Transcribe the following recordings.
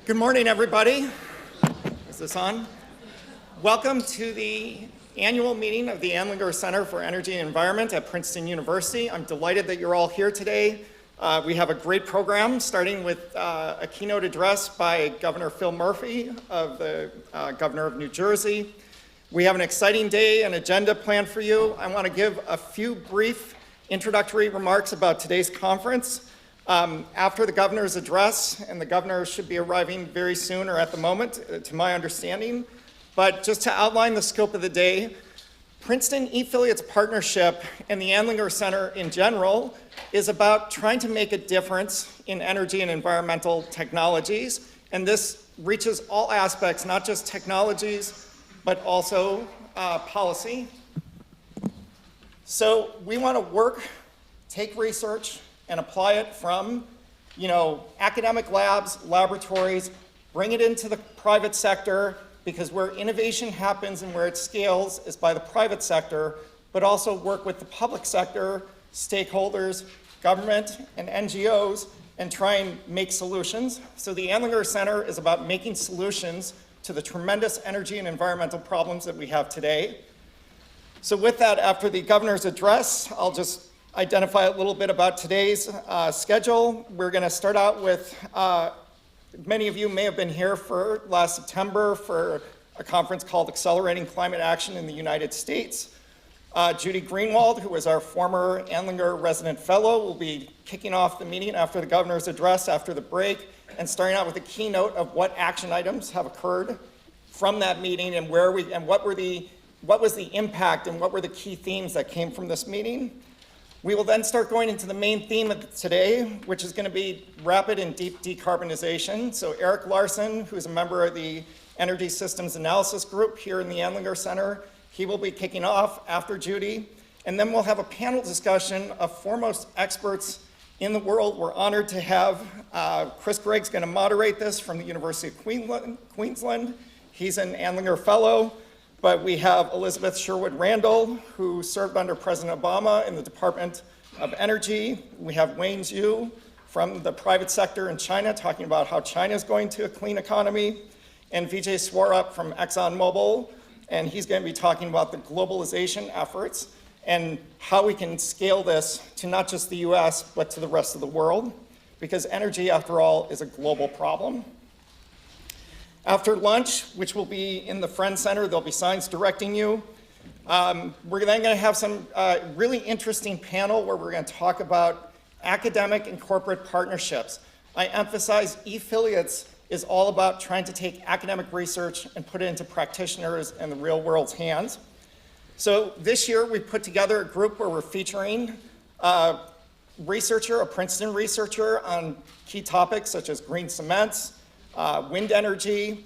Good morning, everybody. Is this on? Welcome to the annual meeting of the Andlinger Center for Energy and Environment at Princeton University. I'm delighted that you're all here today. We have a great program, starting with a keynote address by Governor Phil Murphy, of the Governor of New Jersey. We have an exciting day and agenda planned for you. I want to give a few brief introductory remarks about today's conference. After the governor's address, and the governor should be arriving very soon or at the moment, to my understanding. But just to outline the scope of the day, Princeton E-Affiliates Partnership and the Andlinger Center in general is about trying to make a difference in energy and environmental technologies. And this reaches all aspects, not just technologies, but also policy. So we want to work, take research, and apply it from, academic labs, laboratories, bring it into the private sector, because where innovation happens and where it scales is by the private sector, but also work with the public sector, stakeholders, government, and NGOs, and try and make solutions. So the Andlinger Center is about making solutions to the tremendous energy and environmental problems that we have today. So with that, after the governor's address, I'll just identify a little bit about today's schedule. We're going to start out with, many of you may have been here for last September for a conference called Accelerating Climate Action in the United States. Judy Greenwald, who is our former Andlinger resident fellow, will be kicking off the meeting after the governor's address after the break, and starting out with a keynote of what action items have occurred from that meeting and what was the impact and what were the key themes that came from this meeting. We will then start going into the main theme of today, which is going to be rapid and deep decarbonization. So Eric Larson, who's a member of the Energy Systems Analysis Group here in the Andlinger Center, he will be kicking off after Judy. And then we'll have a panel discussion of foremost experts in the world. We're honored to have Chris Gregg's going to moderate this from the University of Queensland. He's an Andlinger Fellow. But we have Elizabeth Sherwood Randall, who served under President Obama in the Department of Energy. We have Wayne Zhu from the private sector in China, talking about how China is going to a clean economy. And Vijay Swarup from ExxonMobil, and he's going to be talking about the globalization efforts and how we can scale this to not just the US, but to the rest of the world. Because energy, after all, is a global problem. After lunch, which will be in the Friend Center, there'll be signs directing you. We're then going to have some really interesting panel where we're going to talk about academic and corporate partnerships. I emphasize E-Affiliates is all about trying to take academic research and put it into practitioners and the real world's hands. So this year we put together a group where we're featuring a Princeton researcher on key topics such as green cements, wind energy,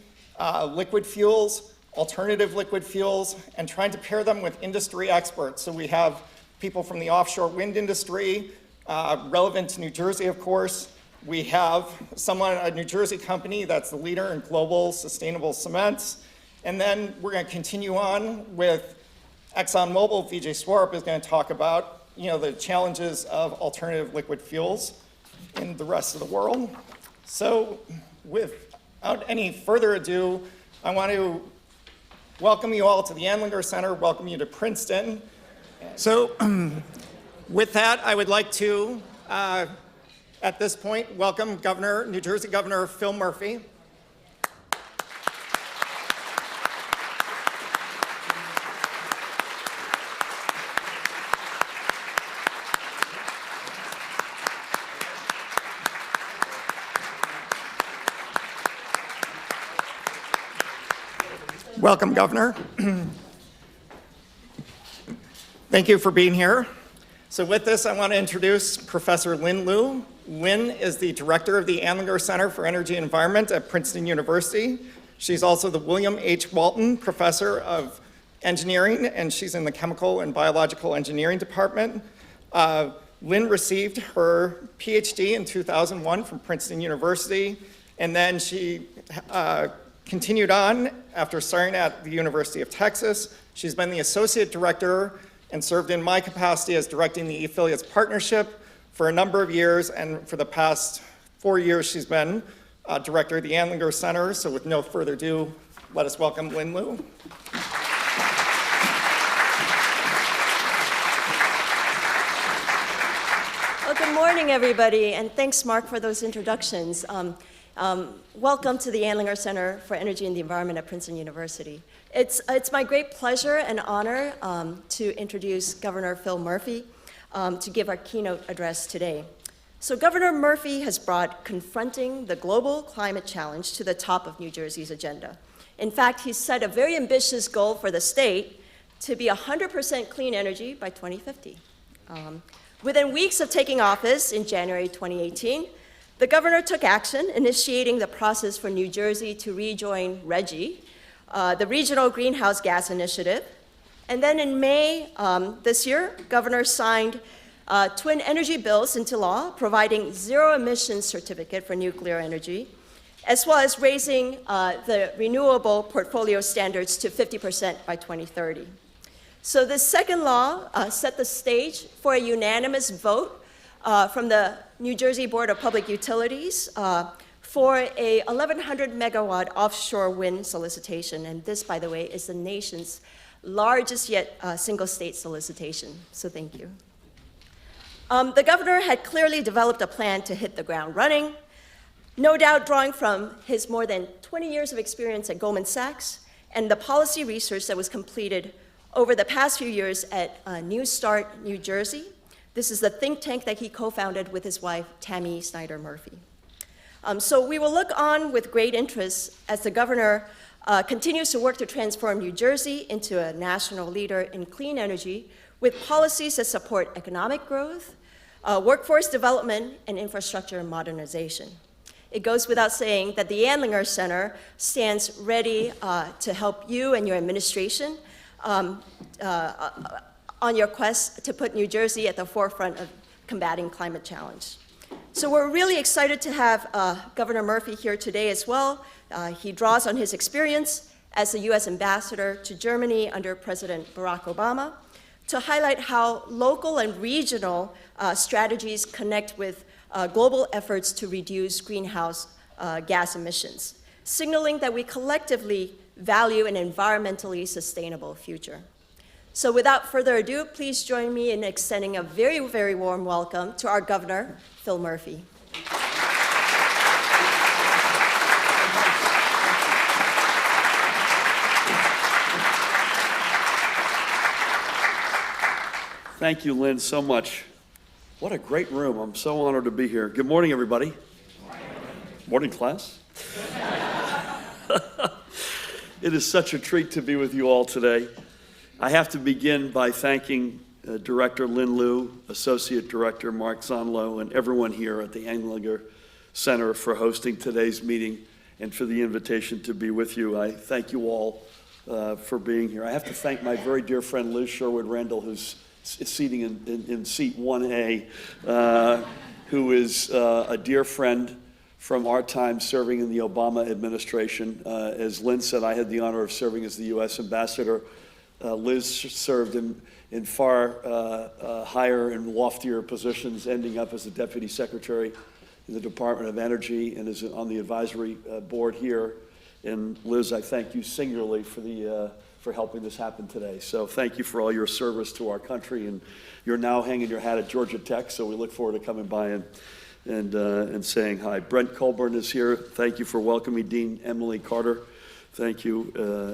liquid fuels, alternative liquid fuels, and trying to pair them with industry experts. So we have people from the offshore wind industry, relevant to New Jersey, of course. We have a New Jersey company that's the leader in global sustainable cements. And then we're going to continue on with ExxonMobil. Vijay Swarup is going to talk about the challenges of alternative liquid fuels in the rest of the world. So without any further ado, I want to welcome you all to the Andlinger Center, welcome you to Princeton. So with that, I would like to, at this point, welcome New Jersey Governor Phil Murphy. Welcome, Governor. Thank you for being here. So with this, I want to introduce Professor Lin Liu. Lin is the director of the Andlinger Center for Energy and Environment at Princeton University. She's also the William H. Walton Professor of Engineering, and she's in the Chemical and Biological Engineering Department. Lin received her PhD in 2001 from Princeton University, and then she continued on after starting at the University of Texas. She's been the associate director and served in my capacity as directing the E-Affiliates Partnership for a number of years, and for the past 4 years she's been Director of the Andlinger Center. So with no further ado, let us welcome Lin Liu. Well, good morning, everybody, and thanks, Mark, for those introductions. Welcome to the Andlinger Center for Energy and the Environment at Princeton University. It's my great pleasure and honor to introduce Governor Phil Murphy to give our keynote address today. So Governor Murphy has brought confronting the global climate challenge to the top of New Jersey's agenda. In fact, he's set a very ambitious goal for the state to be 100% clean energy by 2050. Within weeks of taking office in January 2018, the governor took action, initiating the process for New Jersey to rejoin RGGI, the Regional Greenhouse Gas Initiative. And then in May this year, governor signed twin energy bills into law, providing zero emissions certificate for nuclear energy, as well as raising the renewable portfolio standards to 50% by 2030. So this second law set the stage for a unanimous vote from the New Jersey Board of Public Utilities for a 1,100 megawatt offshore wind solicitation. And this, by the way, is the nation's largest yet single state solicitation. So thank you. The governor had clearly developed a plan to hit the ground running, no doubt drawing from his more than 20 years of experience at Goldman Sachs and the policy research that was completed over the past few years at New Start, New Jersey. This is the think tank that he co-founded with his wife, Tammy Snyder Murphy. So we will look on with great interest as the governor continues to work to transform New Jersey into a national leader in clean energy with policies that support economic growth, workforce development, and infrastructure modernization. It goes without saying that the Andlinger Center stands ready to help you and your administration on your quest to put New Jersey at the forefront of combating climate challenge. So we're really excited to have Governor Murphy here today as well. He draws on his experience as the U.S. ambassador to Germany under President Barack Obama to highlight how local and regional strategies connect with global efforts to reduce greenhouse gas emissions, signaling that we collectively value an environmentally sustainable future. So without further ado, please join me in extending a very, very warm welcome to our governor, Phil Murphy. Thank you, Lynn, so much. What a great room. I'm so honored to be here. Good morning, everybody. Morning, class. It is such a treat to be with you all today. I have to begin by thanking Director Lin Liu, Associate Director Mark Zonlo, and everyone here at the Andlinger Center for hosting today's meeting and for the invitation to be with you. I thank you all for being here. I have to thank my very dear friend Liz Sherwood-Randall, who's seating in seat 1A, who is a dear friend from our time serving in the Obama administration. As Lynn said, I had the honor of serving as the U.S. ambassador. Liz served in far higher and loftier positions, ending up as the Deputy Secretary in the Department of Energy and is on the advisory board here. And Liz, I thank you singularly for helping this happen today. So thank you for all your service to our country, and you're now hanging your hat at Georgia Tech, so we look forward to coming by and saying hi. Brent Colburn is here. Thank you for welcoming Dean Emily Carter. Thank you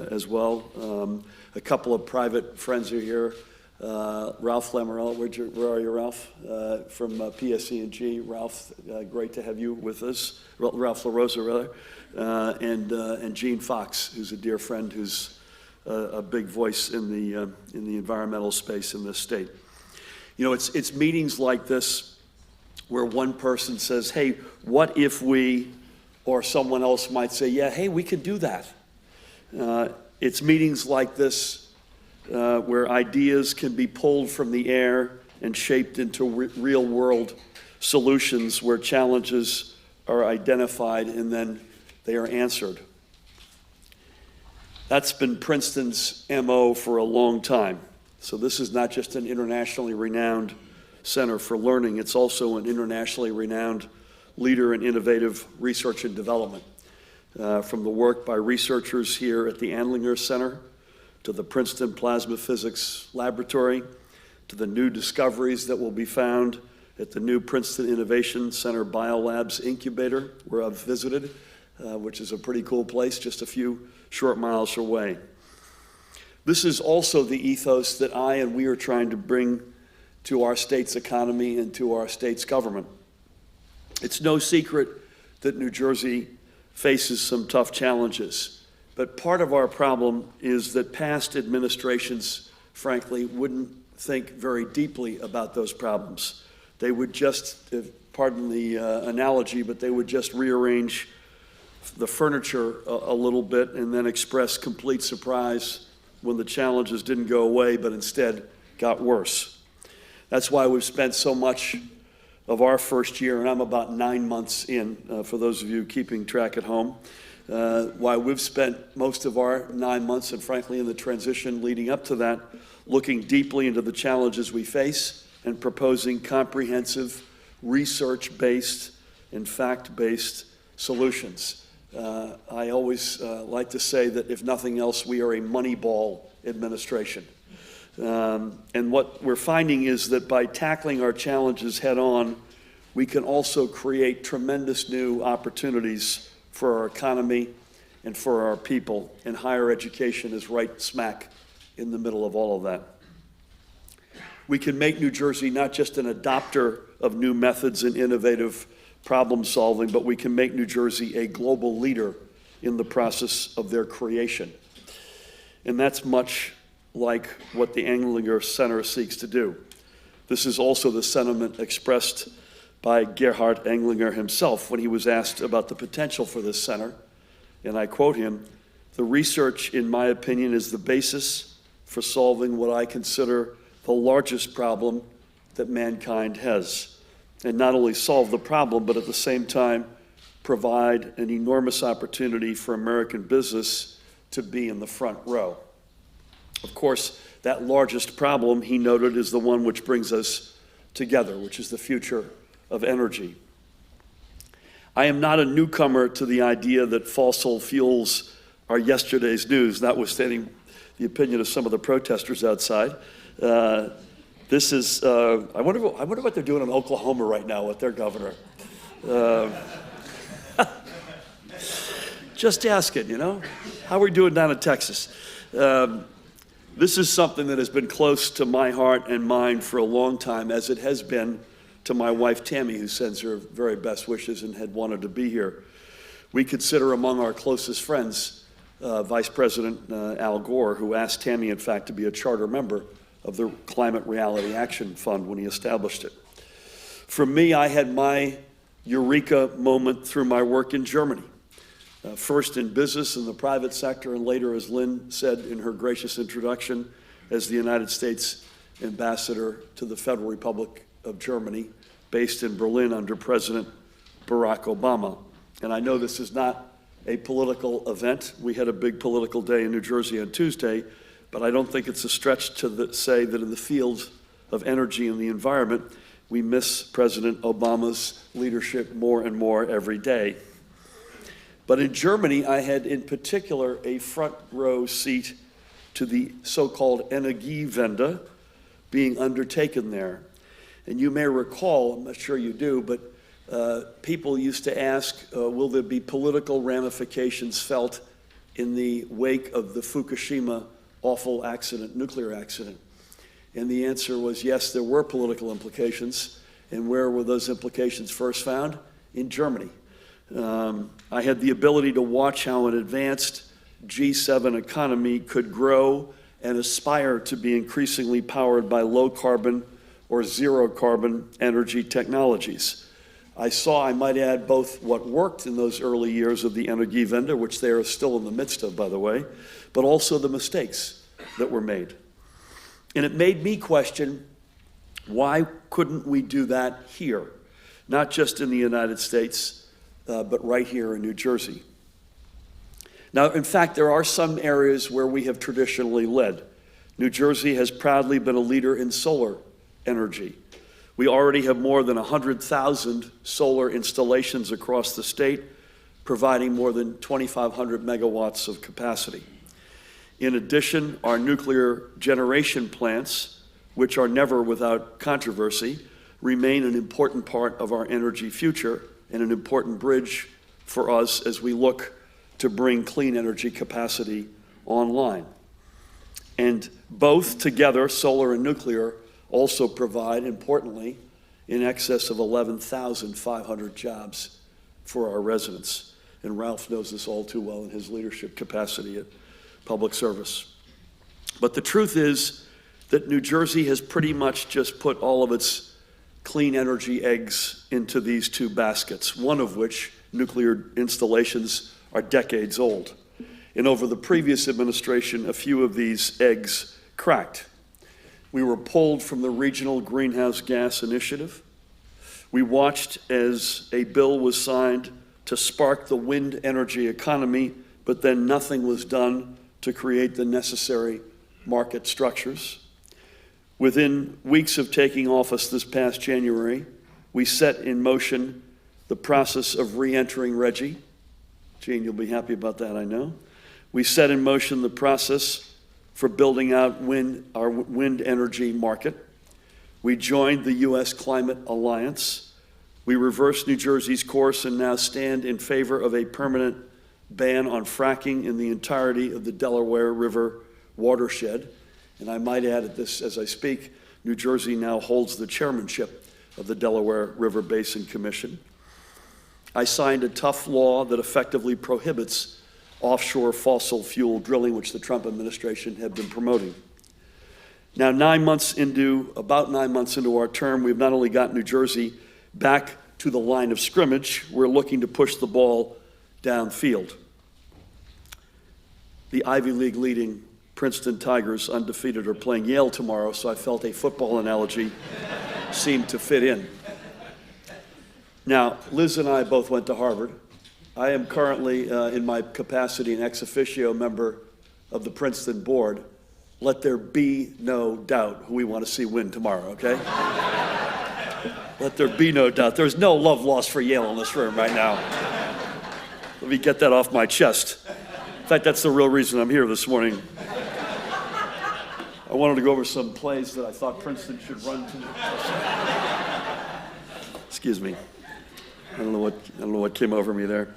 as well. A couple of private friends are here. Ralph Lamarella, where are you, Ralph? From PSE&G. Ralph, great to have you with us. Ralph LaRosa, rather. And Gene Fox, who's a dear friend, who's a big voice in the environmental space in this state. You know, it's meetings like this where one person says, hey, what if we, or someone else might say, yeah, hey, we could do that. It's meetings like this where ideas can be pulled from the air and shaped into real-world solutions where challenges are identified and then they are answered. That's been Princeton's MO for a long time. So this is not just an internationally renowned center for learning, it's also an internationally renowned leader in innovative research and development. From the work by researchers here at the Andlinger Center, to the Princeton Plasma Physics Laboratory, to the new discoveries that will be found at the new Princeton Innovation Center Biolabs Incubator, where I've visited, which is a pretty cool place just a few short miles away. This is also the ethos that I and we are trying to bring to our state's economy and to our state's government. It's no secret that New Jersey faces some tough challenges, but part of our problem is that past administrations, frankly, wouldn't think very deeply about those problems. They would just, pardon the analogy, but they would just rearrange the furniture a little bit and then express complete surprise when the challenges didn't go away, but instead got worse. That's why we've spent so much of our first year, and I'm about 9 months in, for those of you keeping track at home, why we've spent most of our 9 months, and frankly in the transition leading up to that, looking deeply into the challenges we face and proposing comprehensive, research-based and fact-based solutions. I always like to say that if nothing else, we are a Moneyball administration. And what we're finding is that by tackling our challenges head on, we can also create tremendous new opportunities for our economy and for our people, and higher education is right smack in the middle of all of that. We can make New Jersey not just an adopter of new methods and innovative problem solving, but we can make New Jersey a global leader in the process of their creation. And that's much like what the Andlinger Center seeks to do. This is also the sentiment expressed by Gerhard Andlinger himself when he was asked about the potential for this center. And I quote him, "The research, in my opinion, is the basis for solving what I consider the largest problem that mankind has. And not only solve the problem, but at the same time, provide an enormous opportunity for American business to be in the front row." Of course, that largest problem, he noted, is the one which brings us together, which is the future of energy. I am not a newcomer to the idea that fossil fuels are yesterday's news, notwithstanding the opinion of some of the protesters outside. This is, I wonder what they're doing in Oklahoma right now with their governor. Just asking, you know? How are we doing down in Texas? This is something that has been close to my heart and mind for a long time, as it has been to my wife, Tammy, who sends her very best wishes and had wanted to be here. We consider among our closest friends Vice President Al Gore, who asked Tammy, in fact, to be a charter member of the Climate Reality Action Fund when he established it. For me, I had my eureka moment through my work in Germany. First in business in the private sector, and later, as Lin said in her gracious introduction, as the United States ambassador to the Federal Republic of Germany, based in Berlin under President Barack Obama. And I know this is not a political event. We had a big political day in New Jersey on Tuesday, but I don't think it's a stretch to say that in the field of energy and the environment, we miss President Obama's leadership more and more every day. But in Germany, I had in particular a front row seat to the so-called Energiewende being undertaken there. And you may recall, I'm not sure you do, but people used to ask, will there be political ramifications felt in the wake of the Fukushima awful accident, nuclear accident? And the answer was yes, there were political implications. And where were those implications first found? In Germany. I had the ability to watch how an advanced G7 economy could grow and aspire to be increasingly powered by low carbon or zero carbon energy technologies. I saw, I might add, both what worked in those early years of the Energiewende, which they are still in the midst of, by the way, but also the mistakes that were made. And it made me question, why couldn't we do that here? Not just in the United States, but right here in New Jersey. Now, in fact, there are some areas where we have traditionally led. New Jersey has proudly been a leader in solar energy. We already have more than 100,000 solar installations across the state, providing more than 2,500 megawatts of capacity. In addition, our nuclear generation plants, which are never without controversy, remain an important part of our energy future and an important bridge for us as we look to bring clean energy capacity online. And both together, solar and nuclear, also provide, importantly, in excess of 11,500 jobs for our residents. And Ralph knows this all too well in his leadership capacity at Public Service. But the truth is that New Jersey has pretty much just put all of its clean energy eggs into these two baskets, one of which, nuclear installations, are decades old. And over the previous administration, a few of these eggs cracked. We were pulled from the Regional Greenhouse Gas Initiative. We watched as a bill was signed to spark the wind energy economy, but then nothing was done to create the necessary market structures. Within weeks of taking office this past January, we set in motion the process of re-entering RGGI. Gene, you'll be happy about that, I know. We set in motion the process for building out our wind energy market. We joined the U.S. Climate Alliance. We reversed New Jersey's course and now stand in favor of a permanent ban on fracking in the entirety of the Delaware River watershed. And I might add at this, as I speak, New Jersey now holds the chairmanship of the Delaware River Basin Commission. I signed a tough law that effectively prohibits offshore fossil fuel drilling, which the Trump administration had been promoting. Now, about 9 months into our term, we've not only got New Jersey back to the line of scrimmage, we're looking to push the ball downfield. The Ivy League leading Princeton Tigers, undefeated, are playing Yale tomorrow, so I felt a football analogy seemed to fit in. Now, Liz and I both went to Harvard. I am currently, in my capacity, an ex officio member of the Princeton board. Let there be no doubt who we want to see win tomorrow, okay? Let there be no doubt. There's no love lost for Yale in this room right now. Let me get that off my chest. In fact, that's the real reason I'm here this morning. I wanted to go over some plays that I thought Princeton should run to. Excuse me. I don't know what came over me there.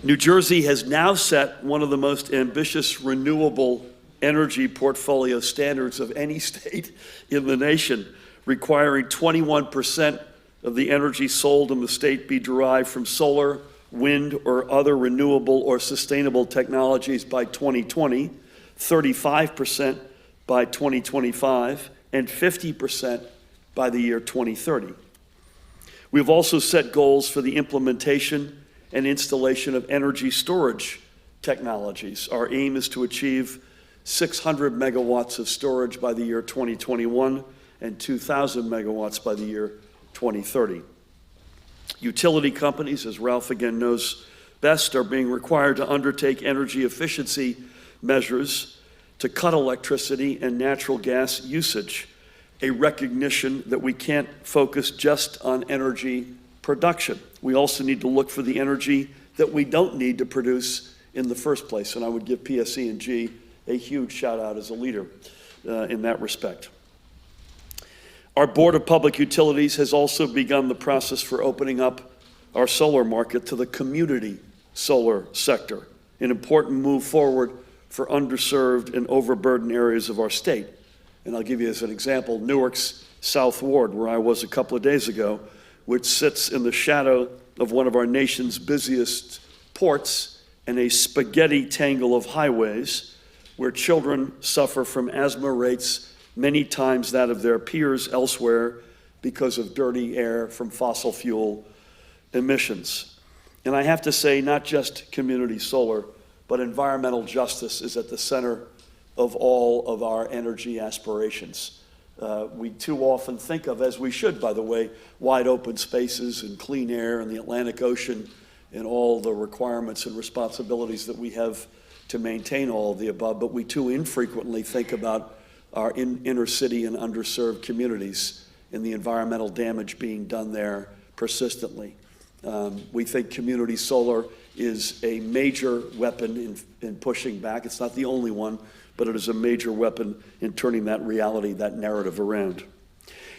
New Jersey has now set one of the most ambitious renewable energy portfolio standards of any state in the nation, requiring 21% of the energy sold in the state be derived from solar, wind, or other renewable or sustainable technologies by 2020, 35% by 2025, and 50% by the year 2030. We've also set goals for the implementation and installation of energy storage technologies. Our aim is to achieve 600 megawatts of storage by the year 2021 and 2,000 megawatts by the year 2030. Utility companies, as Ralph again knows best, are being required to undertake energy efficiency measures to cut electricity and natural gas usage, a recognition that we can't focus just on energy production. We also need to look for the energy that we don't need to produce in the first place, and I would give PSE&G a huge shout out as a leader in that respect. Our Board of Public Utilities has also begun the process for opening up our solar market to the community solar sector, an important move forward for underserved and overburdened areas of our state. And I'll give you as an example, Newark's South Ward, where I was a couple of days ago, which sits in the shadow of one of our nation's busiest ports and a spaghetti tangle of highways, where children suffer from asthma rates many times that of their peers elsewhere because of dirty air from fossil fuel emissions. And I have to say, not just community solar, but environmental justice is at the center of all of our energy aspirations. We too often think of, as we should, by the way, wide open spaces and clean air and the Atlantic Ocean and all the requirements and responsibilities that we have to maintain all of the above, but we too infrequently think about our inner city and underserved communities and the environmental damage being done there persistently. We think community solar is a major weapon in pushing back. It's not the only one, but it is a major weapon in turning that reality, that narrative around.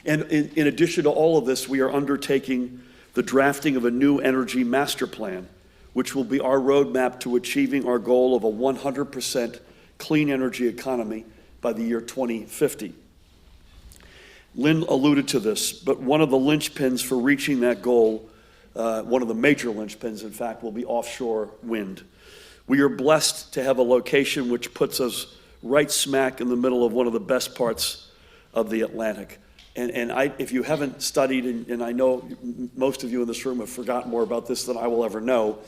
And in addition to all of this, we are undertaking the drafting of a new energy master plan, which will be our roadmap to achieving our goal of a 100% clean energy economy by the year 2050. Lin alluded to this, but one of the linchpins for reaching that goal, one of the major linchpins, in fact, will be offshore wind. We are blessed to have a location which puts us right smack in the middle of one of the best parts of the Atlantic. And if you haven't studied, and I know most of you in this room have forgotten more about this than I will ever know,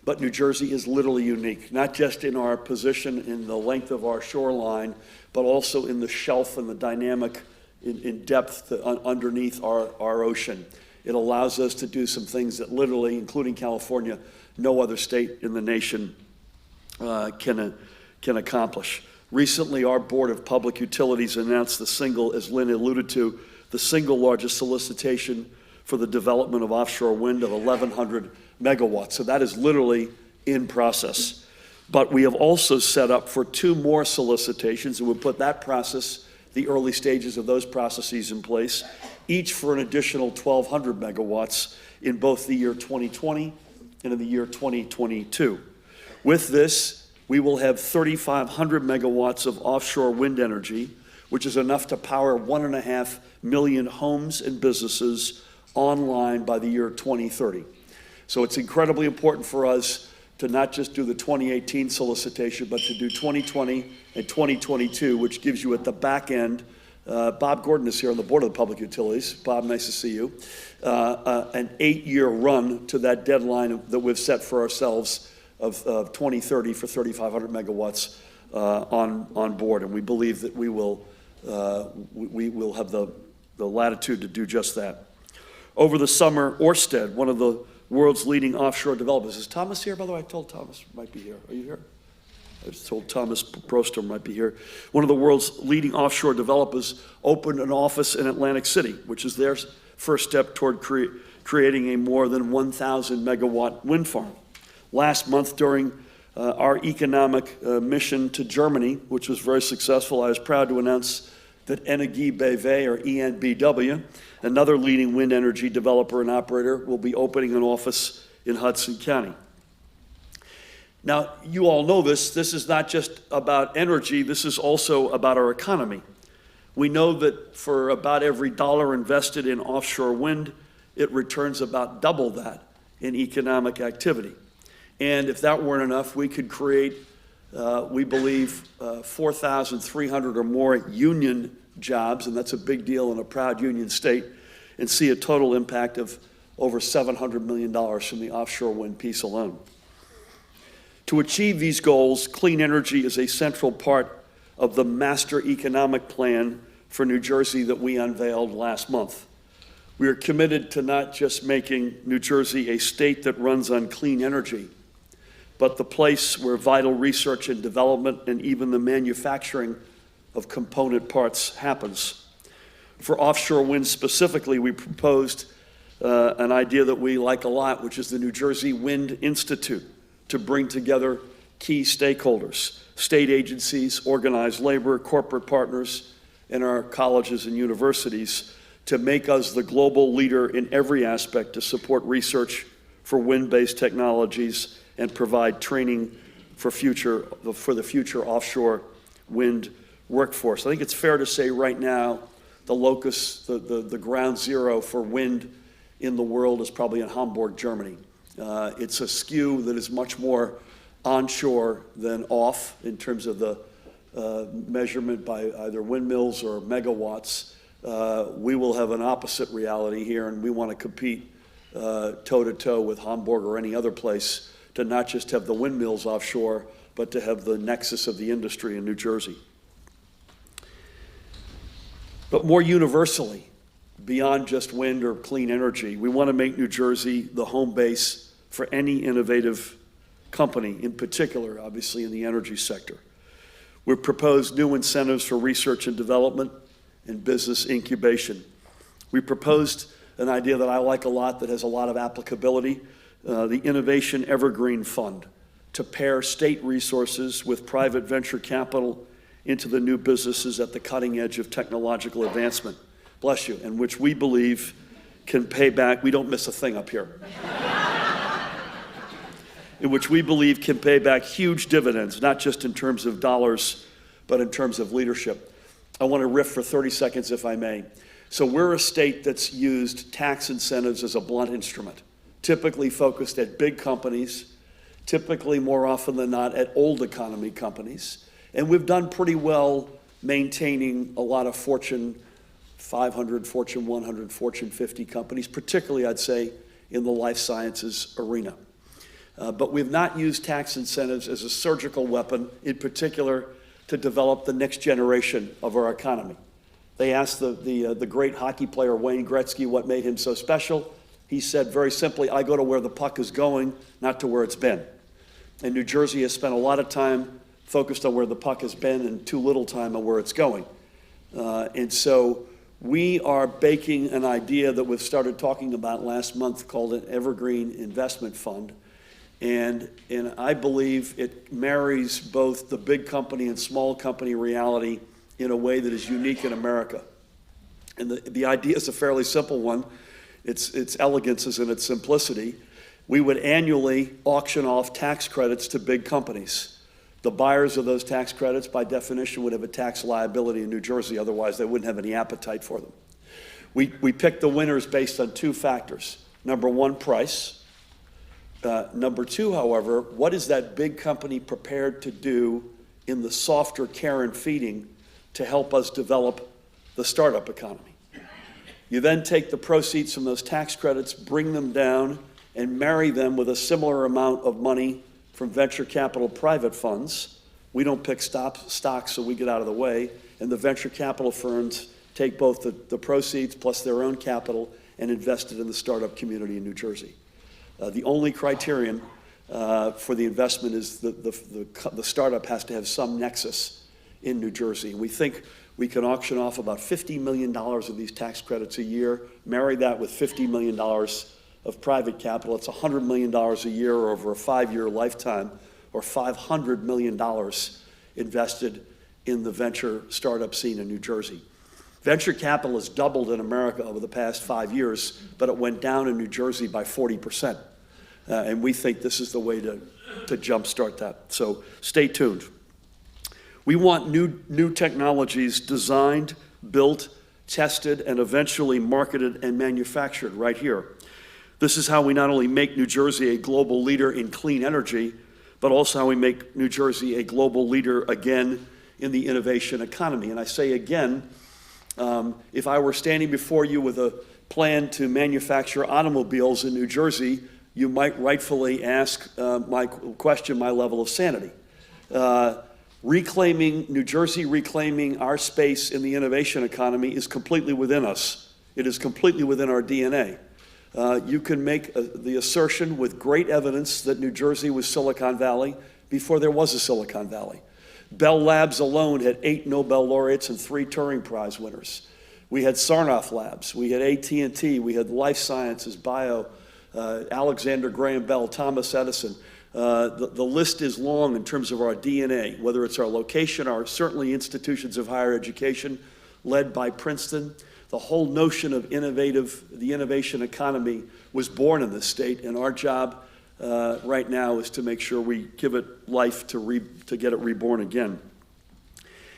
but New Jersey is literally unique, not just in our position in the length of our shoreline, but also in the shelf and the dynamic in depth underneath our ocean. It allows us to do some things that literally, including California, no other state in the nation can accomplish. Recently, our Board of Public Utilities announced as Lin alluded to, the single largest solicitation for the development of offshore wind of 1,100 megawatts. So that is literally in process. But we have also set up for 2 more solicitations, and we'll put that process, the early stages of those processes in place, each for an additional 1,200 megawatts in both the year 2020 and in the year 2022. With this, we will have 3,500 megawatts of offshore wind energy, which is enough to power 1.5 million homes and businesses online by the year 2030. So it's incredibly important for us to not just do the 2018 solicitation, but to do 2020 and 2022, which gives you at the back end, Bob Gordon is here on the Board of the Public Utilities. Bob, nice to see you. An 8-year run to that deadline that we've set for ourselves of 2030 for 3,500 megawatts on board. And we believe that we will have the latitude to do just that. Over the summer, Ørsted, one of the world's leading offshore developers. Is Thomas here, by the way? I told Thomas might be here. Are you here? I just told Thomas Broster might be here. One of the world's leading offshore developers opened an office in Atlantic City, which is their first step toward creating a more than 1,000 megawatt wind farm. Last month, during our economic mission to Germany, which was very successful, I was proud to announce that Energie BW, or ENBW, another leading wind energy developer and operator, will be opening an office in Hudson County. Now, you all know this. This is not just about energy. This is also about our economy. We know that for about every dollar invested in offshore wind, it returns about double that in economic activity. And if that weren't enough, we could create, we believe, 4,300 or more union jobs, and that's a big deal in a proud union state, and see a total impact of over $700 million from the offshore wind piece alone. To achieve these goals, clean energy is a central part of the master economic plan for New Jersey that we unveiled last month. We are committed to not just making New Jersey a state that runs on clean energy, but the place where vital research and development and even the manufacturing of component parts happens. For offshore wind specifically, we proposed an idea that we like a lot, which is the New Jersey Wind Institute, to bring together key stakeholders, state agencies, organized labor, corporate partners, and our colleges and universities to make us the global leader in every aspect to support research for wind-based technologies and provide training for the future offshore wind workforce. I think it's fair to say right now the locus, the ground zero for wind in the world is probably in Hamburg, Germany. It's a skew that is much more onshore than off in terms of the measurement by either windmills or megawatts. We will have an opposite reality here, and we want to compete toe-to-toe with Hamburg or any other place to not just have the windmills offshore, but to have the nexus of the industry in New Jersey. But more universally, beyond just wind or clean energy, we want to make New Jersey the home base for any innovative company, in particular, obviously, in the energy sector. We've proposed new incentives for research and development and business incubation. We proposed an idea that I like a lot that has a lot of applicability, the Innovation Evergreen Fund, to pair state resources with private venture capital into the new businesses at the cutting edge of technological advancement, bless you, and which we believe can pay back, we don't miss a thing up here, in which we believe can pay back huge dividends, not just in terms of dollars, but in terms of leadership. I want to riff for 30 seconds, if I may. So we're a state that's used tax incentives as a blunt instrument, typically focused at big companies, typically more often than not at old economy companies. And we've done pretty well maintaining a lot of Fortune 500, Fortune 100, Fortune 50 companies, particularly, I'd say, in the life sciences arena. But we've not used tax incentives as a surgical weapon, in particular, to develop the next generation of our economy. They asked the great hockey player Wayne Gretzky what made him so special. He said very simply, I go to where the puck is going, not to where it's been. And New Jersey has spent a lot of time focused on where the puck has been and too little time on where it's going. And so we are baking an idea that we've started talking about last month called an Evergreen Investment Fund. And I believe it marries both the big company and small company reality in a way that is unique in America. And the idea is a fairly simple one. Its elegance is in its simplicity. We would annually auction off tax credits to big companies. The buyers of those tax credits, by definition, would have a tax liability in New Jersey, otherwise they wouldn't have any appetite for them. We pick the winners based on two factors. Number one, price. Number two, however, what is that big company prepared to do in the softer care and feeding to help us develop the startup economy? You then take the proceeds from those tax credits, bring them down, and marry them with a similar amount of money from venture capital private funds. We don't pick stocks, so we get out of the way, and the venture capital firms take both the proceeds plus their own capital and invest it in the startup community in New Jersey. The only criterion for the investment is the startup has to have some nexus in New Jersey. We think we can auction off about $50 million of these tax credits a year, marry that with $50 million of private capital. It's $100 million a year over a 5-year lifetime, or $500 million invested in the venture startup scene in New Jersey. Venture capital has doubled in America over the past 5 years, but it went down in New Jersey by 40%. And we think this is the way to jumpstart that. So stay tuned. We want new technologies designed, built, tested, and eventually marketed and manufactured right here. This is how we not only make New Jersey a global leader in clean energy, but also how we make New Jersey a global leader again in the innovation economy. And I say again, if I were standing before you with a plan to manufacture automobiles in New Jersey, you might rightfully ask question my level of sanity. New Jersey reclaiming our space in the innovation economy is completely within us. It is completely within our DNA. You can make the assertion with great evidence that New Jersey was Silicon Valley before there was a Silicon Valley. Bell Labs alone had 8 Nobel laureates and 3 Turing Prize winners. We had Sarnoff Labs, we had AT&T, we had life sciences, bio, Alexander Graham Bell, Thomas Edison. The list is long in terms of our DNA, whether it's our location or certainly institutions of higher education led by Princeton. The whole notion of the innovation economy was born in this state, and our job right now is to make sure we give it life to get it reborn again.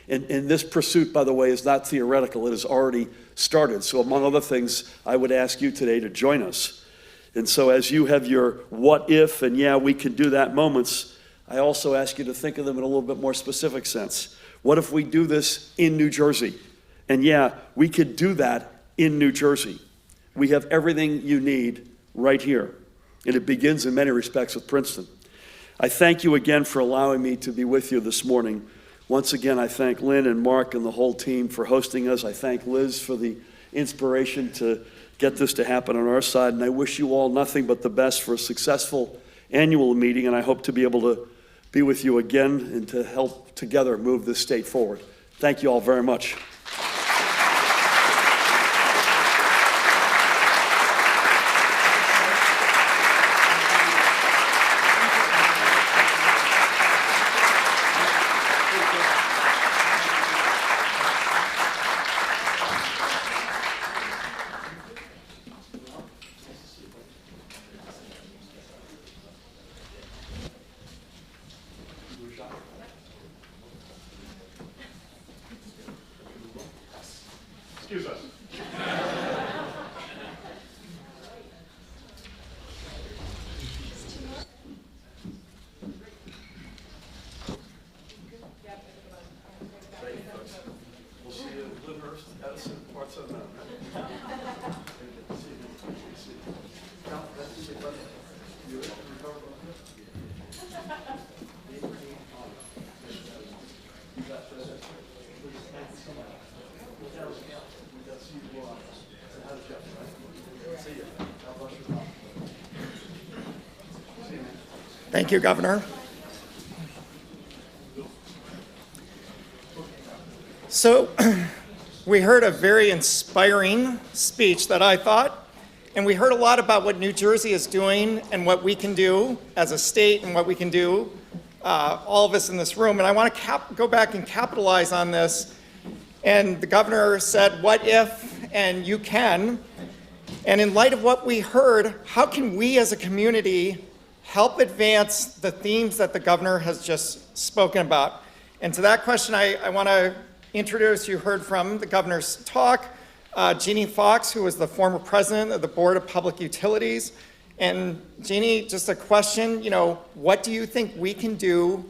And this pursuit, by the way, is not theoretical. It has already started. So among other things, I would ask you today to join us. And so as you have your what if and yeah, we can do that moments, I also ask you to think of them in a little bit more specific sense. What if we do this in New Jersey? And yeah, we could do that in New Jersey. We have everything you need right here. And it begins in many respects with Princeton. I thank you again for allowing me to be with you this morning. Once again, I thank Lin and Mark and the whole team for hosting us. I thank Liz for the inspiration to get this to happen on our side. And I wish you all nothing but the best for a successful annual meeting. And I hope to be able to be with you again and to help together move this state forward. Thank you all very much. Thank you, Governor. So we heard a very inspiring speech that I thought, and we heard a lot about what New Jersey is doing and what we can do as a state and what we can do, all of us in this room. And I want to go back and capitalize on this. And the governor said, what if, and you can. And in light of what we heard, how can we as a community help advance the themes that the governor has just spoken about? And to that question, I want to introduce, you heard from the governor's talk, Jeannie Fox, who was the former president of the Board of Public Utilities. And Jeannie, just a question, what do you think we can do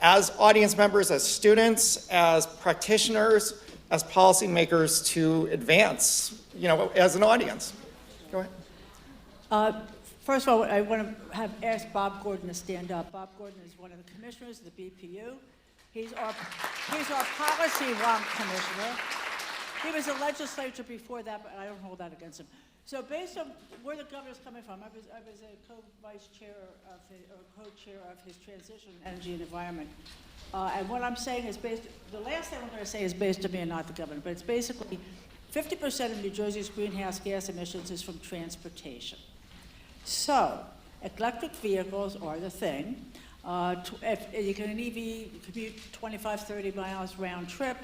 as audience members, as students, as practitioners, as policymakers to advance, as an audience? Go ahead. First of all, I want to ask Bob Gordon to stand up. Bob Gordon is one of the commissioners of the BPU. He's our policy wonk commissioner. He was a legislature before that, but I don't hold that against him. So based on where the governor's coming from, I was a co-vice chair of co-chair of his transition energy and environment. And what I'm saying is the last thing I'm going to say is based on me and not the governor, but it's basically 50% of New Jersey's greenhouse gas emissions is from transportation. So electric vehicles are the thing. If you can an EV commute 25, 30 miles round trip,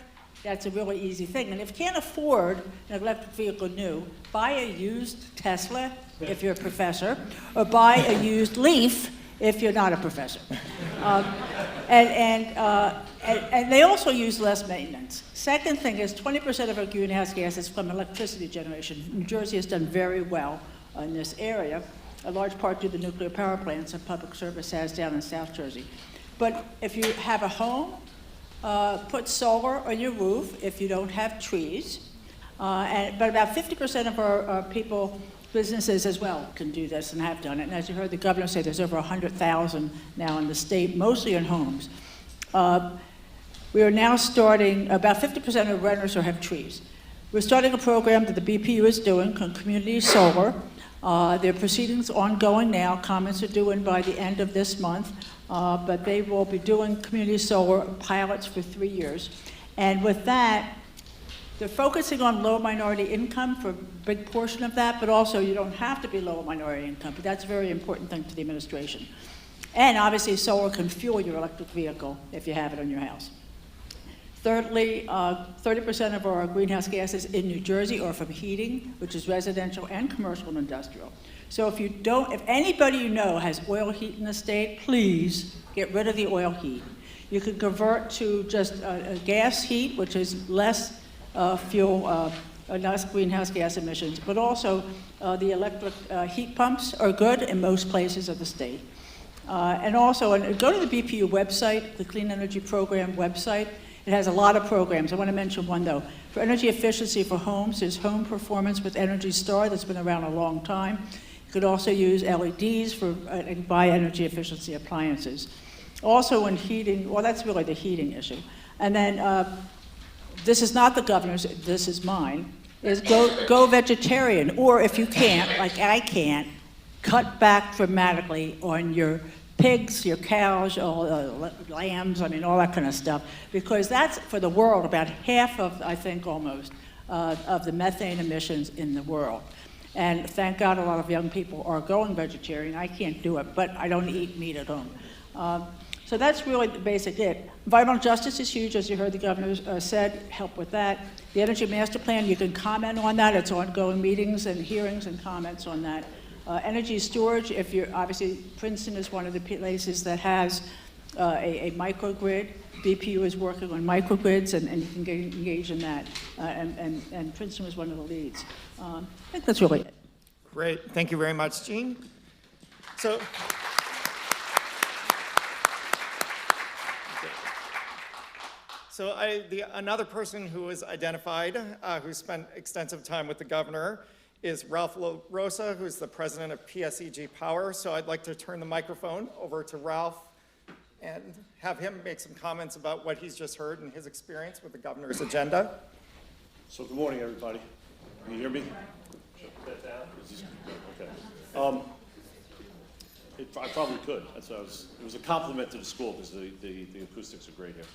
that's a really easy thing. And if you can't afford an electric vehicle new, buy a used Tesla if you're a professor, or buy a used Leaf if you're not a professor. And they also use less maintenance. Second thing is 20% of our greenhouse gas is from electricity generation. New Jersey has done very well in this area, a large part due to the nuclear power plants that public service has down in South Jersey. But if you have a home, put solar on your roof if you don't have trees. But about 50% of our people, businesses as well, can do this and have done it. And as you heard the governor say, there's over 100,000 now in the state, mostly in homes. We are now starting, about 50% of renters have trees. We're starting a program that the BPU is doing called Community Solar. There are proceedings ongoing now. Comments are due in by the end of this month. But they will be doing community solar pilots for 3 years. And with that, they're focusing on low minority income for a big portion of that, but also you don't have to be low minority income, but that's a very important thing to the administration. And obviously solar can fuel your electric vehicle if you have it on your house. Thirdly, 30% of our greenhouse gases in New Jersey are from heating, which is residential and commercial and industrial. So if anybody you know has oil heat in the state, please get rid of the oil heat. You can convert to just a gas heat, which is less fuel, less greenhouse gas emissions, but also the electric heat pumps are good in most places of the state. And also, go to the BPU website, the Clean Energy Program website. It has a lot of programs. I want to mention one, though. For energy efficiency for homes, there's Home Performance with Energy Star that's been around a long time. You could also use LEDs for and buy energy efficiency appliances. Also in heating, well, that's really the heating issue. And then, this is not the governor's, this is mine, is go vegetarian. Or if you can't, like I can't, cut back dramatically on your pigs, your cows, lambs, all that kind of stuff, because that's, for the world, about half of, I think almost, of the methane emissions in the world. And thank God a lot of young people are going vegetarian. I can't do it, but I don't eat meat at home. So that's really the basic it. Environmental justice is huge, as you heard the governor said, help with that. The Energy Master Plan, you can comment on that. It's ongoing meetings and hearings and comments on that. Energy storage, if you're, obviously, Princeton is one of the places that has a microgrid. BPU is working on microgrids, and you can get engaged in that. And Princeton was one of the leads. I think that's really it. Great. Thank you very much, Jean. So another person who was identified, who spent extensive time with the governor, is Ralph Rosa, who's the president of PSEG Power. So I'd like to turn the microphone over to Ralph and have him make some comments about what he's just heard and his experience with the governor's agenda. So good morning, everybody. Can you hear me? Should I put that down? Is this- Okay. I probably could. It was a compliment to the school because the acoustics are great here.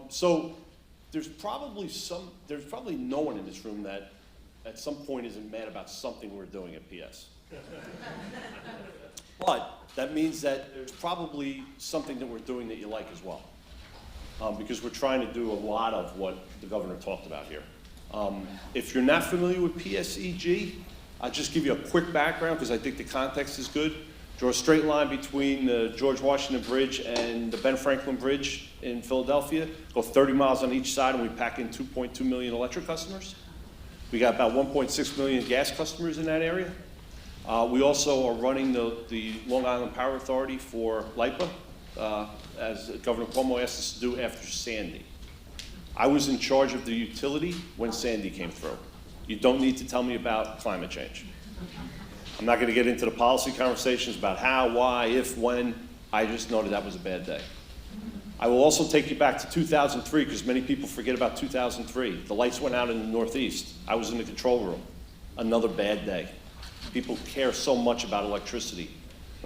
So there's probably no one in this room that at some point isn't mad about something we're doing at PS. But that means that there's probably something that we're doing that you like as well. Because we're trying to do a lot of what the governor talked about here. If you're not familiar with PSEG, I'll just give you a quick background because I think the context is good. Draw a straight line between the George Washington Bridge and the Ben Franklin Bridge in Philadelphia. Go 30 miles on each side and we pack in 2.2 million electric customers. We got about 1.6 million gas customers in that area. We also are running the Long Island Power Authority for LIPA, as Governor Cuomo asked us to do after Sandy. I was in charge of the utility when Sandy came through. You don't need to tell me about climate change. I'm not going to get into the policy conversations about how, why, if, when. I just know that was a bad day. I will also take you back to 2003 because many people forget about 2003. The lights went out in the Northeast. I was in the control room. Another bad day. People care so much about electricity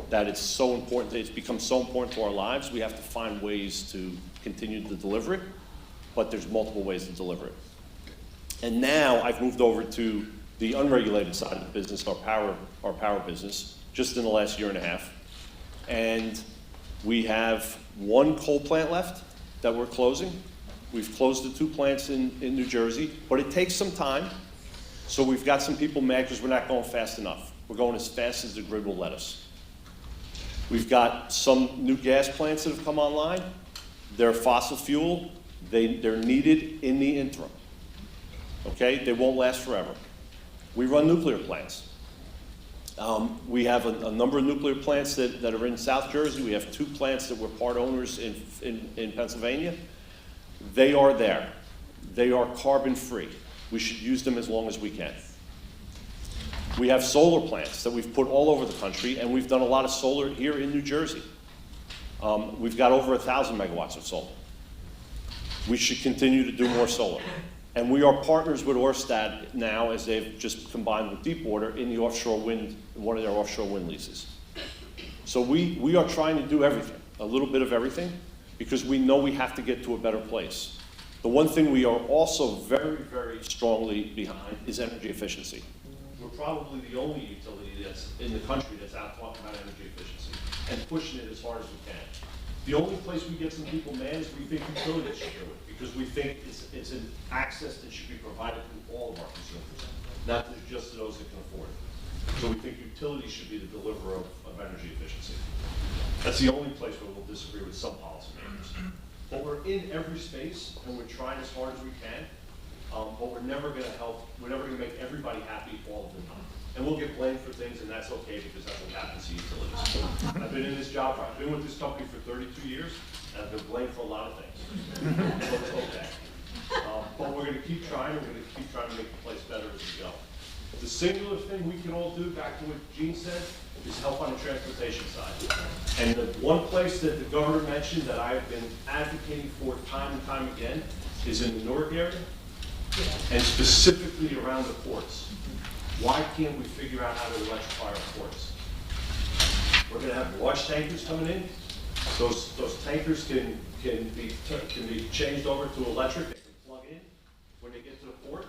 that it's so important, it's become so important to our lives, we have to find ways to continue to deliver it, but there's multiple ways to deliver it. And now I've moved over to the unregulated side of the business, our power business, just in the last year and a half. And we have one coal plant left that we're closing. We've closed the 2 plants in New Jersey, but it takes some time. So we've got some people mad because we're not going fast enough. We're going as fast as the grid will let us. We've got some new gas plants that have come online. They're fossil fuel. They're needed in the interim. Okay, they won't last forever. We run nuclear plants. We have a number of nuclear plants that are in South Jersey. We have 2 plants that we're part owners in Pennsylvania. They are there. They are carbon free. We should use them as long as we can. We have solar plants that we've put all over the country, and we've done a lot of solar here in New Jersey. We've got over 1,000 megawatts of solar. We should continue to do more solar. And we are partners with Ørsted now, as they've just combined with Deepwater in the offshore wind, one of their offshore wind leases. So we are trying to do everything, a little bit of everything, because we know we have to get to a better place. The one thing we are also very, very strongly behind is energy efficiency. We're probably the only utility that's in the country that's out talking about energy efficiency and pushing it as hard as we can. The only place we get some people mad is we think utilities should do it, because we think it's an access that should be provided to all of our consumers, not just to those that can afford it. So we think utilities should be the deliverer of energy efficiency. That's the only place where we'll disagree with some policymakers. But we're in every space, and we're trying as hard as we can, but we're never going to make everybody happy all of the time. And we'll get blamed for things, and that's okay, because that's what happens to utilities. I've been in this job, I've been with this company for 32 years, and I've been blamed for a lot of things. So it's okay. But we're going to keep trying, we're going to keep trying to make the place better as we go. The singular thing we can all do, back to what Gene said, is help on the transportation side. And the one place that the governor mentioned that I've been advocating for time and time again is in the Newark area, and specifically around the ports. Why can't we figure out how to electrify our ports? We're going to have large tankers coming in. Those tankers can be changed over to electric. They can plug in when they get to the port.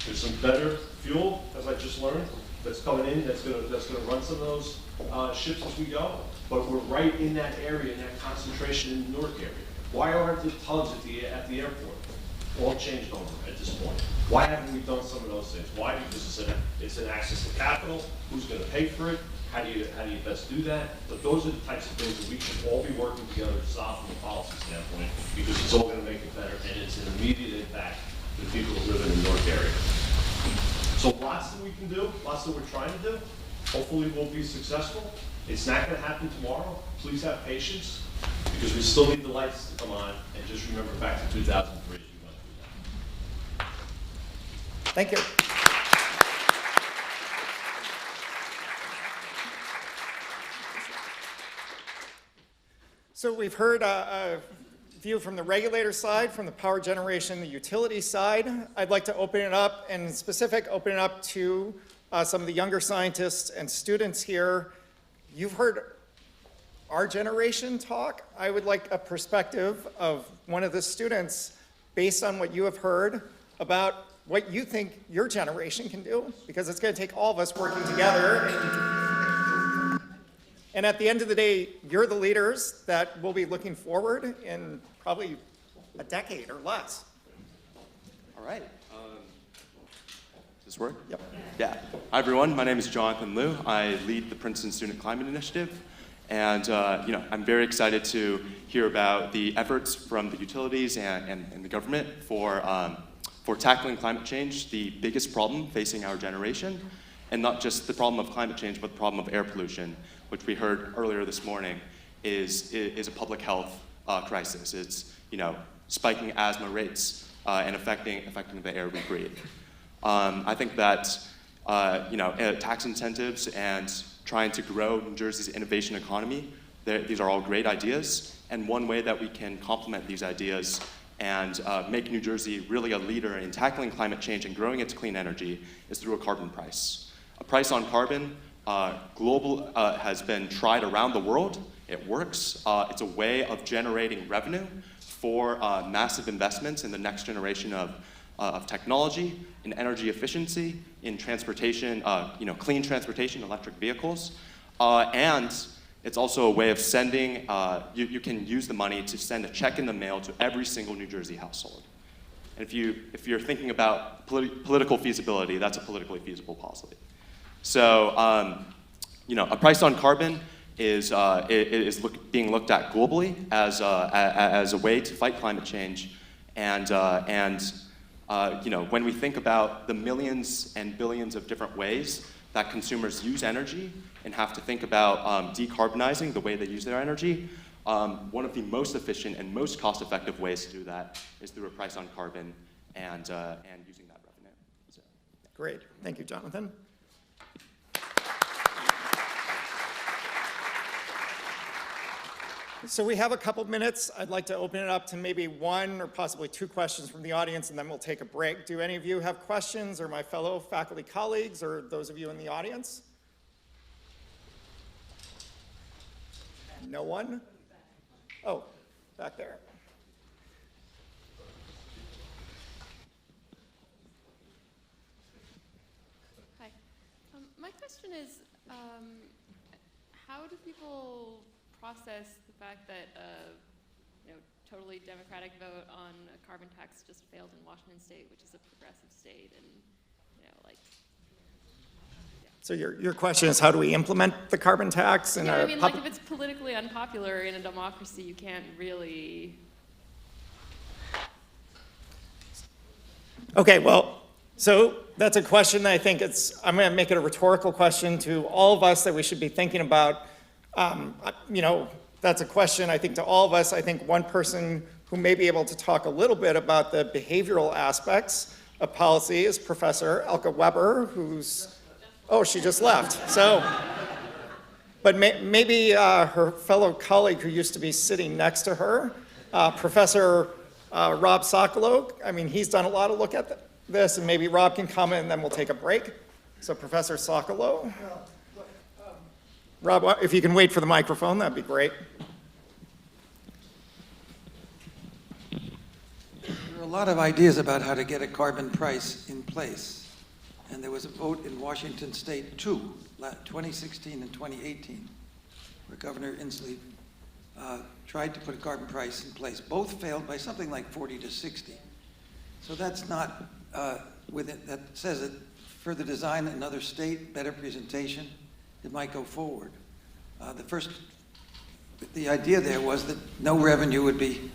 There's some better fuel, as I just learned, that's coming in. That's going to run some of those ships as we go. But we're right in that area, in that concentration in the Newark area. Why aren't the tugs at the airport all changed over at this point? Why haven't we done some of those things? Why? Because it's an access to capital. Who's going to pay for it? How do you best do that? But those are the types of things that we should all be working together to solve from a policy standpoint, because it's all going to make it better, and it's an immediate impact to the people that live in the Newark area. So lots that we can do, lots that we're trying to do. Hopefully we'll be successful. It's not going to happen tomorrow. Please have patience, because we still need the lights to come on, and just remember back to 2003. Thank you. So So we've heard a view from the regulator side, from the power generation, the utility side. I'd like to open it up, and in specific, open it up to some of the younger scientists and students here. You've heard our generation talk. I would like a perspective of one of the students based on what you have heard about what you think your generation can do, because it's going to take all of us working together. And at the end of the day, you're the leaders that will be looking forward in probably a decade or less. All right. Does this work? Yep. Yeah. Hi, everyone. My name is Jonathan Liu. I lead the Princeton Student Climate Initiative. And I'm very excited to hear about the efforts from the utilities and the government for tackling climate change, the biggest problem facing our generation, and not just the problem of climate change, but the problem of air pollution, which we heard earlier this morning is a public health crisis. It's spiking asthma rates and affecting the air we breathe. I think that tax incentives and trying to grow New Jersey's innovation economy, these are all great ideas. And one way that we can complement these ideas and make New Jersey really a leader in tackling climate change and growing its clean energy is through a carbon price. A price on carbon has been tried around the world. It works. It's a way of generating revenue for massive investments in the next generation of technology, in energy efficiency, in transportation, clean transportation, electric vehicles, and it's also a way of sending. You can use the money to send a check in the mail to every single New Jersey household. And if you're thinking about political feasibility, that's a politically feasible policy. So, a price on carbon is being looked at globally as a way to fight climate change, and when we think about the millions and billions of different ways that consumers use energy and have to think about decarbonizing the way they use their energy, one of the most efficient and most cost-effective ways to do that is through a price on carbon and using that revenue. So, yeah. Great. Thank you, Jonathan. So we have a couple minutes. I'd like to open it up to maybe one or possibly two questions from the audience, and then we'll take a break. Do any of you have questions, or my fellow faculty colleagues, or those of you in the audience? No one? Oh, back there. Hi. My question is, how do people process the fact that totally democratic vote on a carbon tax just failed in Washington State, which is a progressive state, and So your question is, how do we implement the carbon tax? yeah, I mean, like if it's politically unpopular in a democracy, you can't really. Okay, well, so that's a question that I think I'm going to make it a rhetorical question to all of us that we should be thinking about. That's a question, I think, to all of us. I think one person who may be able to talk a little bit about the behavioral aspects of policy is Professor Elke Weber, she just left. So, but maybe her fellow colleague who used to be sitting next to her, Professor Rob Sokolow, he's done a lot of look at this, and maybe Rob can comment, and then we'll take a break. So Professor Sokolow. Rob, if you can wait for the microphone, that'd be great. There are a lot of ideas about how to get a carbon price in place. And there was a vote in Washington State, 2016 and 2018, where Governor Inslee tried to put a carbon price in place. Both failed by something like 40 to 60. So that's not that says that further design in another state, better presentation, it might go forward. The idea there was that no revenue would be,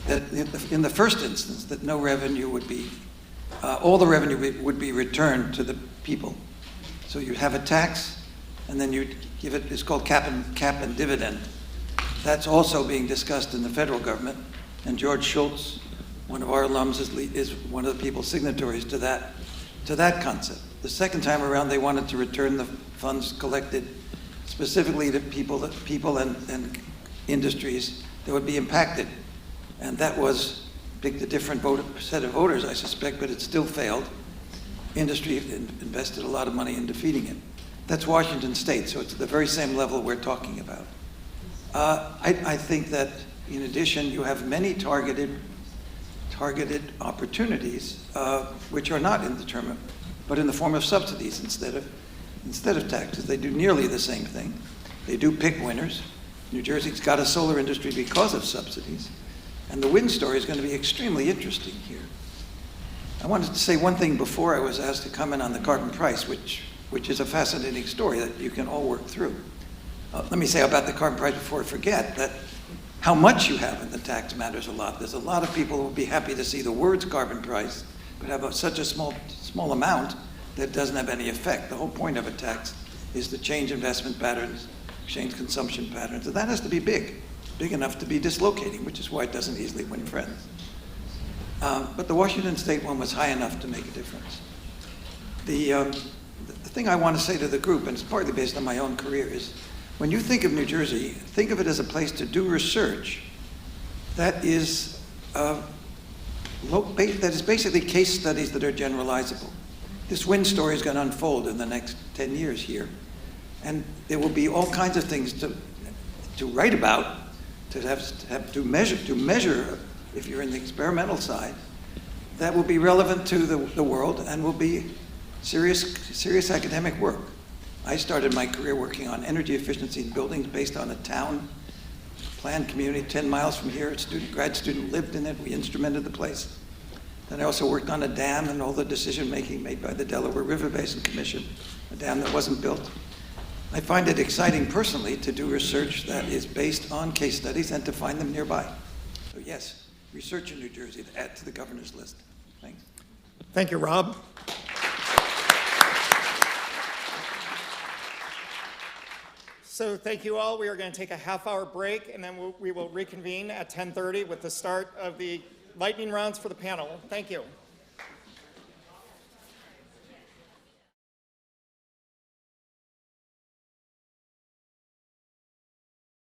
that in the first instance, that no revenue would be, all the revenue would be returned to the people. So you'd have a tax, and then you'd give it, it's called cap and dividend. That's also being discussed in the federal government, and George Schultz, one of our alums, is one of the people signatories to that concept. The second time around, they wanted to return the funds collected specifically to people and industries that would be impacted. And that was, picked a different set of voters, I suspect, but it still failed. Industry invested a lot of money in defeating it. That's Washington State, so it's the very same level we're talking about. I think that, in addition, you have many targeted opportunities, which are not indeterminate, but in the form of subsidies instead of taxes. They do nearly the same thing. They do pick winners. New Jersey's got a solar industry because of subsidies, and the wind story is going to be extremely interesting here. I wanted to say one thing before I was asked to comment on the carbon price, which is a fascinating story that you can all work through. Let me say about the carbon price before I forget that how much you have in the tax matters a lot. There's a lot of people who will be happy to see the words carbon price, but have such a small amount that it doesn't have any effect. The whole point of a tax is to change investment patterns, change consumption patterns, and that has to be big enough to be dislocating, which is why it doesn't easily win friends. But the Washington State one was high enough to make a difference. The thing I want to say to the group, and it's partly based on my own career, is when you think of New Jersey, think of it as a place to do research that is basically case studies that are generalizable. This wind story is going to unfold in the next 10 years here. And there will be all kinds of things to write about, to measure, if you're in the experimental side, that will be relevant to the world and will be serious academic work. I started my career working on energy efficiency in buildings based on a town, planned community 10 miles from here. A grad student lived in it. We instrumented the place. Then I also worked on a dam and all the decision-making made by the Delaware River Basin Commission, a dam that wasn't built. I find it exciting personally to do research that is based on case studies and to find them nearby. So yes, research in New Jersey to add to the governor's list. Thanks. Thank you, Rob. So thank you all. We are going to take a half-hour break, and then we will reconvene at 10:30 with the start of the lightning rounds for the panel. Thank you.